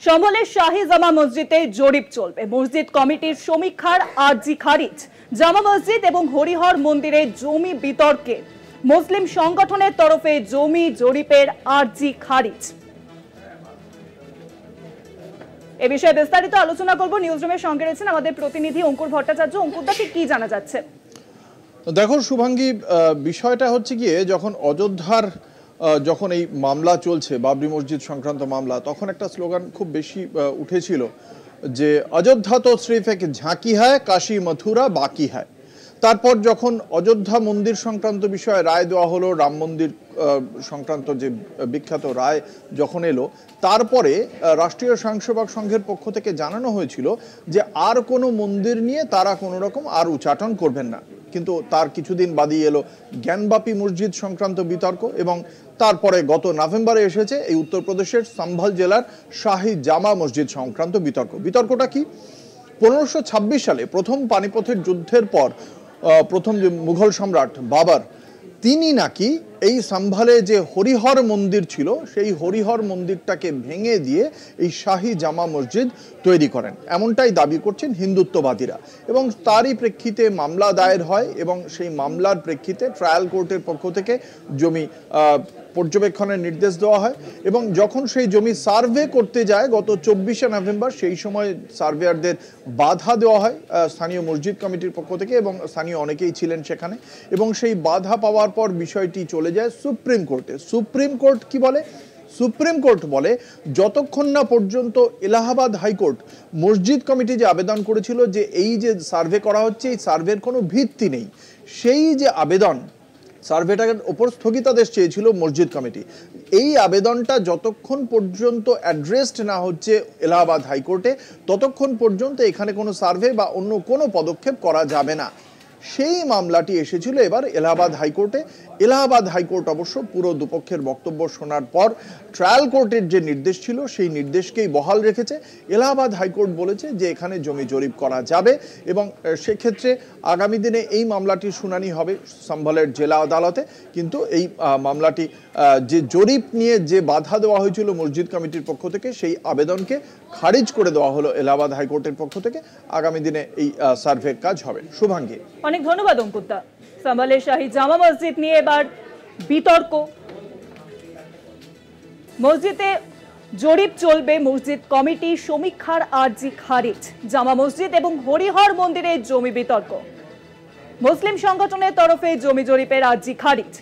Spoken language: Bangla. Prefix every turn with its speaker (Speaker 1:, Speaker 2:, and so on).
Speaker 1: সম্বলের শাহী জামা মসজিদে জরিপ চলবে। মসজিদ কমিটির সমীক্ষার আর্জি খারিজ। জামা মসজিদ এবং হরিহর মন্দিরে জমি বিতর্কে মুসলিম সংগঠনের তরফে জমি জরিপের আর্জি খারিজ। এ বিষয়ে বিস্তারিত আলোচনা করব। নিউজরুমের সঙ্গে রয়েছেন আমাদের প্রতিনিধি অঙ্কুর ভট্টাচার্য। অঙ্কুরদা, কি জানা যাচ্ছে?
Speaker 2: দেখো শুভাঙ্গী, বিষয়টা হচ্ছে গিয়ে যখন এই মামলা চলছে, বাবরি মসজিদ সংক্রান্ত মামলা, তখন একটা স্লোগান খুব বেশি উঠেছিল যে অযোধ্যা তো সির্ফ এক ঝাঁকি হয়, কাশী মথুরা বাকি হয়। তারপর যখন অযোধ্যা মন্দির সংক্রান্ত বিষয়ে রায় দেওয়া হলো, রাম মন্দির সংক্রান্ত যে বিখ্যাত রায় যখন এলো, তারপরে রাষ্ট্রীয় স্বয়ংসেবক সংঘের পক্ষ থেকে জানানো হয়েছিল যে আর কোনো মন্দির নিয়ে তারা কোনো রকম আর উচ্চাটন করবেন না। কিন্তু তার কিছুদিন বাদই এলো জ্ঞানবাপী মসজিদ সংক্রান্ত বিতর্ক, এবং তারপরে গত নভেম্বরে এসেছে এই উত্তরপ্রদেশের সম্ভল জেলার শাহী জামা মসজিদ সংক্রান্ত বিতর্কটা কি? 1526 সালে প্রথম পানিপথের যুদ্ধের পর প্রথম যে মুঘল সম্রাট বাবর, তিনি নাকি এই সম্ভলে যে হরিহর মন্দির ছিল সেই হরিহর মন্দিরটাকে ভেঙে দিয়ে এই শাহী জামা মসজিদ তৈরি করেন, এমনটাই দাবি করছেন হিন্দুত্ববাদীরা। এবং তারই প্রেক্ষিতে মামলা দায়ের হয়, এবং সেই মামলার প্রেক্ষিতে ট্রায়াল কোর্টের পক্ষ থেকে জমি পর্যবেক্ষণের নির্দেশ দেওয়া হয়। এবং যখন সেই জমি সার্ভে করতে যায় গত 24শে নভেম্বর, সেই সময় সার্ভেয়ারদের বাধা দেওয়া হয় স্থানীয় মসজিদ কমিটির পক্ষ থেকে, এবং স্থানীয় অনেকেই ছিলেন সেখানে। এবং সেই বাধা পাওয়ার পর বিষয়টি চলে যায় সুপ্রিম কোর্টে। সুপ্রিম কোর্ট কি বলে? সুপ্রিম কোর্ট বলে যতক্ষণ না পর্যন্ত এলাহাবাদ হাইকোর্ট মসজিদ কমিটি যে আবেদন করেছিল যে এই যে সার্ভে করা হচ্ছে, এই সার্ভের কোনো ভিত্তি নেই, সেই যে আবেদন, সার্ভেটার ওপর স্থগিতাদেশ চেয়েছিল মসজিদ কমিটি, এই আবেদনটা যতক্ষণ পর্যন্ত অ্যাড্রেসড না হচ্ছে এলাহাবাদ হাইকোর্টে, ততক্ষণ পর্যন্ত এখানে কোনো সার্ভে বা অন্য কোনো পদক্ষেপ করা যাবে না। সেই মামলাটি এসেছিল এবার এলাহাবাদ হাইকোর্টে। এলাহাবাদ হাইকোর্ট অবশ্য পুরো দুপক্ষের বক্তব্য শোনার পর ট্রায়াল কোর্টের যে নির্দেশ ছিল সেই নির্দেশকেই বহাল রেখেছে। এলাহাবাদ হাইকোর্ট বলেছে যে এখানে জমি জরিপ করা যাবে, এবং সেক্ষেত্রে আগামী দিনে এই মামলাটির শুনানি হবে সম্ভলের জেলা আদালতে। কিন্তু এই মামলাটি যে জরিপ নিয়ে যে বাধা দেওয়া হয়েছিল মসজিদ কমিটির পক্ষ থেকে, সেই আবেদনকে খারিজ করে দেওয়া হলো এলাহাবাদ হাইকোর্টের পক্ষ থেকে। আগামী দিনে এই সার্ভের কাজ হবে। শুভাঙ্গী,
Speaker 1: অনেক ধন্যবাদ অঙ্কুরদা। সম্ভলের শাহী জামা মসজিদ নিয়ে এবার বিতর্ক। মসজিদে জরিপ চলবে, মসজিদ কমিটি সমীক্ষার আর্জি খারিজ। জামা মসজিদ এবং হরিহর মন্দিরে জমি বিতর্ক, মুসলিম সংগঠনের তরফে জমি জরিপের আর্জি খারিজ।